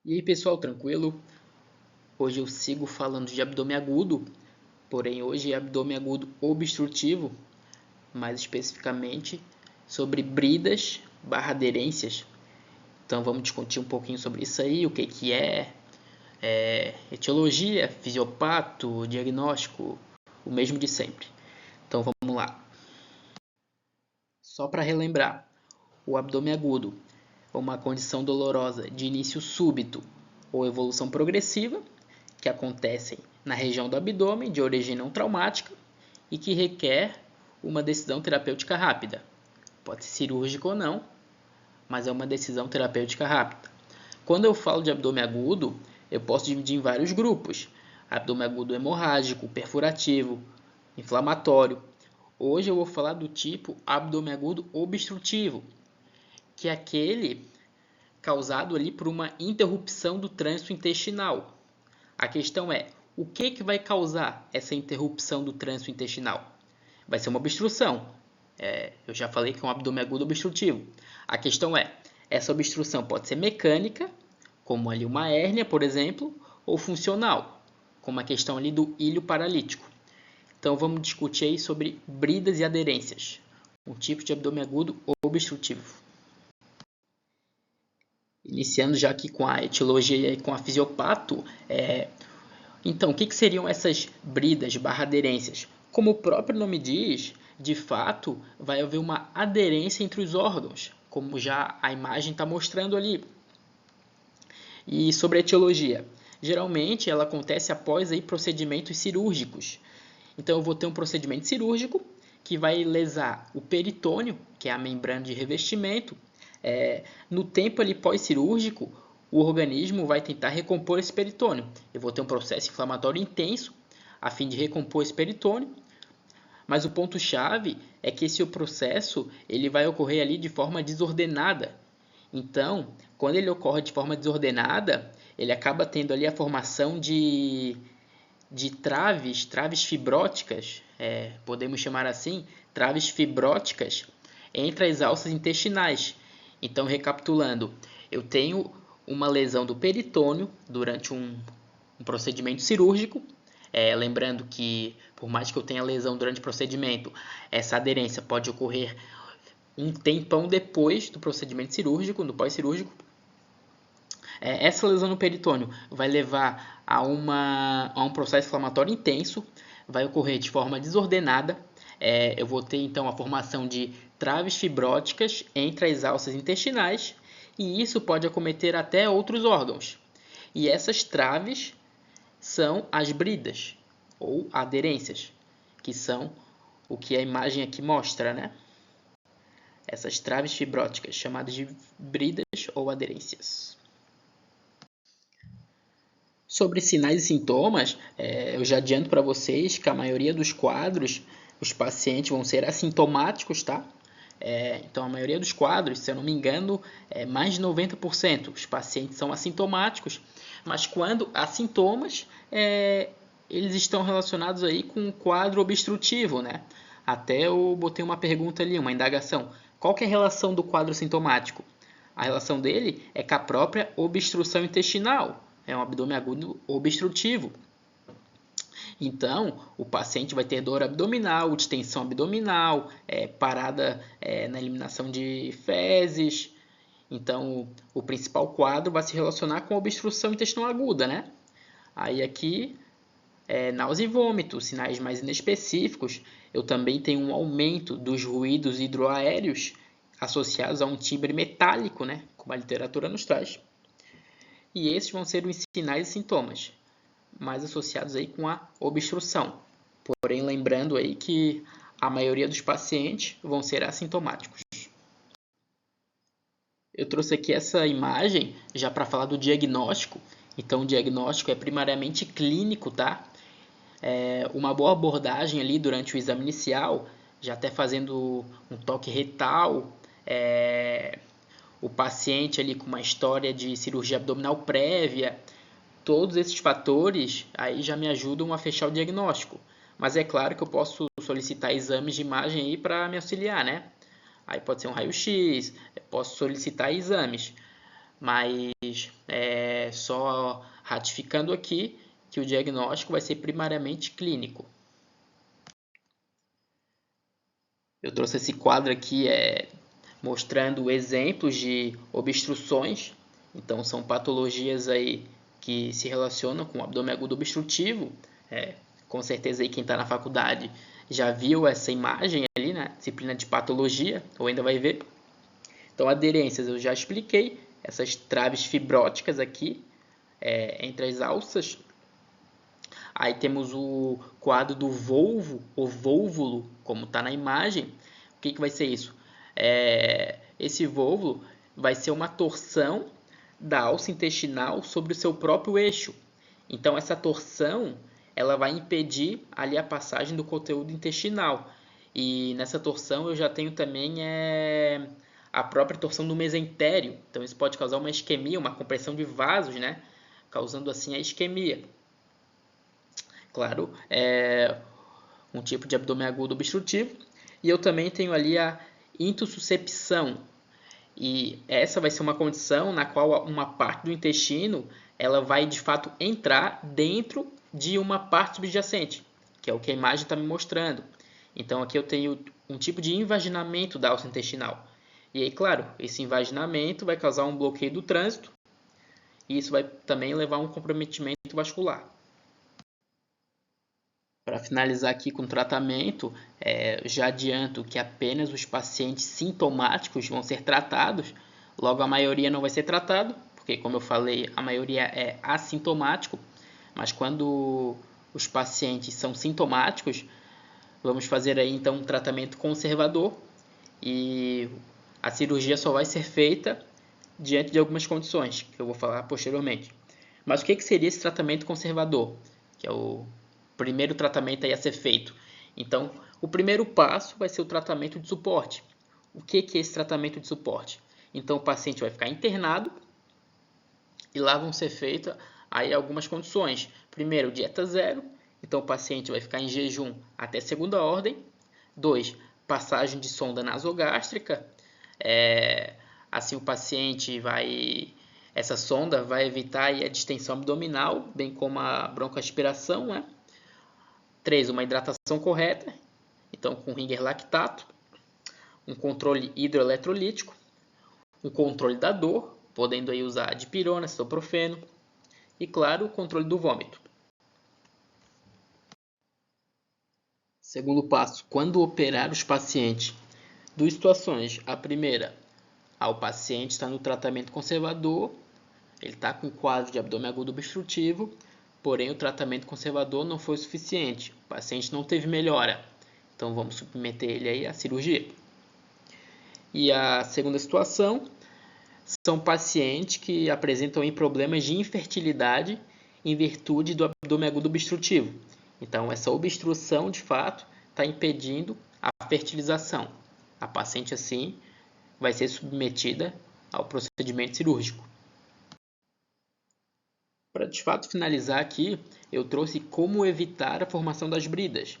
E aí pessoal, tranquilo? Hoje eu sigo falando de abdômen agudo, porém hoje é abdômen agudo obstrutivo, mais especificamente sobre bridas barra aderências. Então vamos discutir um pouquinho sobre isso aí, o que etiologia, fisiopato, diagnóstico, o mesmo de sempre. Então vamos lá. Só para relembrar, o abdômen agudo é uma condição dolorosa de início súbito ou evolução progressiva que acontecem na região do abdômen de origem não traumática e que requer uma decisão terapêutica rápida. Pode ser cirúrgica ou não, mas é uma decisão terapêutica rápida. Quando eu falo de abdômen agudo, eu posso dividir em vários grupos: abdômen agudo hemorrágico, perfurativo, inflamatório. Hoje eu vou falar do tipo abdômen agudo obstrutivo, que é aquele causado ali por uma interrupção do trânsito intestinal. A questão é, o que vai causar essa interrupção do trânsito intestinal? Vai ser uma obstrução. Eu já falei que é um abdômen agudo obstrutivo. A questão é, essa obstrução pode ser mecânica, como ali uma hérnia, por exemplo, ou funcional, como a questão ali do ilho paralítico. Então vamos discutir aí sobre bridas e aderências, um tipo de abdômen agudo obstrutivo. Iniciando já aqui com a etiologia e com a fisiopato, então, o que seriam essas bridas barra aderências? Como o próprio nome diz, de fato, vai haver uma aderência entre os órgãos, como já a imagem está mostrando ali. E sobre a etiologia? Geralmente, ela acontece após aí, procedimentos cirúrgicos. Então, eu vou ter um procedimento cirúrgico que vai lesar o peritônio, que é a membrana de revestimento. No tempo ali pós-cirúrgico, o organismo vai tentar recompor esse peritônio. Eu vou ter um processo inflamatório intenso a fim de recompor esse peritônio, mas o ponto-chave é que esse processo ele vai ocorrer ali de forma desordenada. Então, quando ele ocorre de forma desordenada, ele acaba tendo ali a formação de traves fibróticas, podemos chamar assim, traves fibróticas entre as alças intestinais. Então, recapitulando, eu tenho uma lesão do peritônio durante um procedimento cirúrgico. Lembrando que, por mais que eu tenha lesão durante o procedimento, essa aderência pode ocorrer um tempão depois do procedimento cirúrgico, no pós-cirúrgico. Essa lesão no peritônio vai levar a um processo inflamatório intenso, vai ocorrer de forma desordenada. Eu vou ter então a formação de traves fibróticas entre as alças intestinais e isso pode acometer até outros órgãos. E essas traves são as bridas ou aderências, que são o que a imagem aqui mostra, né? Essas traves fibróticas, chamadas de bridas ou aderências. Sobre sinais e sintomas, eu já adianto para vocês que a maioria dos quadros, os pacientes vão ser assintomáticos, tá? Então, a maioria dos quadros, se eu não me engano, mais de 90%, os pacientes são assintomáticos, mas quando há sintomas, eles estão relacionados aí com um quadro obstrutivo, né? Até eu botei uma pergunta ali, uma indagação. Qual que é a relação do quadro sintomático? A relação dele é com a própria obstrução intestinal. É um abdômen agudo obstrutivo. Então, o paciente vai ter dor abdominal, distensão abdominal, parada na eliminação de fezes. Então, o principal quadro vai se relacionar com a obstrução intestinal aguda, né? Aí aqui, náusea e vômito, sinais mais inespecíficos. Eu também tenho um aumento dos ruídos hidroaéreos associados a um timbre metálico, né? Como a literatura nos traz. E esses vão ser os sinais e sintomas mais associados aí com a obstrução. Porém, lembrando aí que a maioria dos pacientes vão ser assintomáticos. Eu trouxe aqui essa imagem já para falar do diagnóstico. Então, o diagnóstico é primariamente clínico, tá? Uma boa abordagem ali durante o exame inicial, já até fazendo um toque retal, o paciente ali com uma história de cirurgia abdominal prévia, todos esses fatores aí já me ajudam a fechar o diagnóstico. Mas é claro que eu posso solicitar exames de imagem aí para me auxiliar, né? Aí pode ser um raio-x, posso solicitar exames. mas só ratificando aqui que o diagnóstico vai ser primariamente clínico. Eu trouxe esse quadro aqui mostrando exemplos de obstruções. Então, são patologias aí que se relacionam com o abdômen agudo obstrutivo. Com certeza aí quem está na faculdade já viu essa imagem ali na disciplina de patologia, ou ainda vai ver. Então, aderências eu já expliquei, essas traves fibróticas aqui entre as alças. Aí temos o quadro do volvo, ou vólvulo, como está na imagem. O que vai ser isso? Esse vólvulo vai ser uma torção da alça intestinal sobre o seu próprio eixo. Então, essa torção ela vai impedir ali a passagem do conteúdo intestinal. E nessa torção eu já tenho também a própria torção do mesentério. Então, isso pode causar uma isquemia, uma compressão de vasos, né? Causando assim a isquemia. Claro, um tipo de abdômen agudo obstrutivo. E eu também tenho ali a intussuscepção. E essa vai ser uma condição na qual uma parte do intestino ela vai de fato entrar dentro de uma parte subjacente, que é o que a imagem está me mostrando. Então aqui eu tenho um tipo de invaginamento da alça intestinal. E aí, claro, esse invaginamento vai causar um bloqueio do trânsito e isso vai também levar a um comprometimento vascular. Para finalizar aqui com o tratamento, já adianto que apenas os pacientes sintomáticos vão ser tratados, logo a maioria não vai ser tratado, porque como eu falei, a maioria é assintomático, mas quando os pacientes são sintomáticos, vamos fazer aí então um tratamento conservador e a cirurgia só vai ser feita diante de algumas condições, que eu vou falar posteriormente. Mas o que seria esse tratamento conservador? Que é o primeiro tratamento aí a ser feito. Então, o primeiro passo vai ser o tratamento de suporte. O que é esse tratamento de suporte? Então, o paciente vai ficar internado e lá vão ser feitas aí algumas condições. Primeiro, dieta zero. Então, o paciente vai ficar em jejum até segunda ordem. 2. Passagem de sonda nasogástrica. Assim, o paciente vai... Essa sonda vai evitar a distensão abdominal, bem como a broncoaspiração, né? 3. Uma hidratação correta, então com ringer lactato, um controle hidroeletrolítico, um controle da dor, podendo aí usar dipirona, citalopram e, claro, o controle do vômito. Segundo passo, quando operar os pacientes, duas situações. A primeira, o paciente está no tratamento conservador, ele está com quadro de abdômen agudo obstrutivo, porém o tratamento conservador não foi suficiente, o paciente não teve melhora, então vamos submeter ele aí à cirurgia. E a segunda situação são pacientes que apresentam problemas de infertilidade em virtude do abdômen agudo obstrutivo. Então essa obstrução de fato está impedindo a fertilização. A paciente assim vai ser submetida ao procedimento cirúrgico. Para de fato finalizar aqui, eu trouxe como evitar a formação das bridas.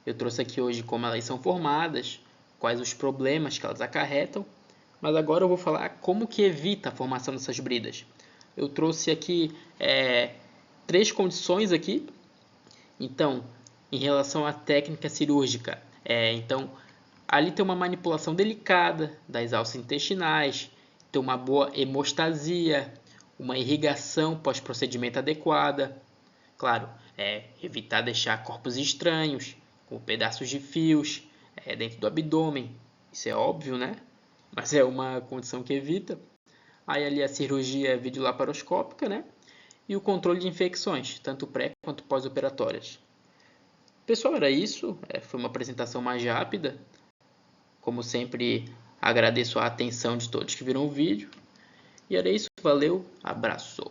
Eu trouxe aqui hoje como elas são formadas, quais os problemas que elas acarretam, mas agora eu vou falar como que evita a formação dessas bridas. Eu trouxe aqui 3 condições aqui. Então, em relação à técnica cirúrgica, então ali tem uma manipulação delicada das alças intestinais, tem uma boa hemostasia, uma irrigação pós-procedimento adequada. Claro, evitar deixar corpos estranhos, com pedaços de fios dentro do abdômen. Isso é óbvio, né? Mas é uma condição que evita. Aí ali a cirurgia videolaparoscópica, né? E o controle de infecções, tanto pré quanto pós-operatórias. Pessoal, era isso. Foi uma apresentação mais rápida. Como sempre, agradeço a atenção de todos que viram o vídeo. E era isso. Valeu, abraço.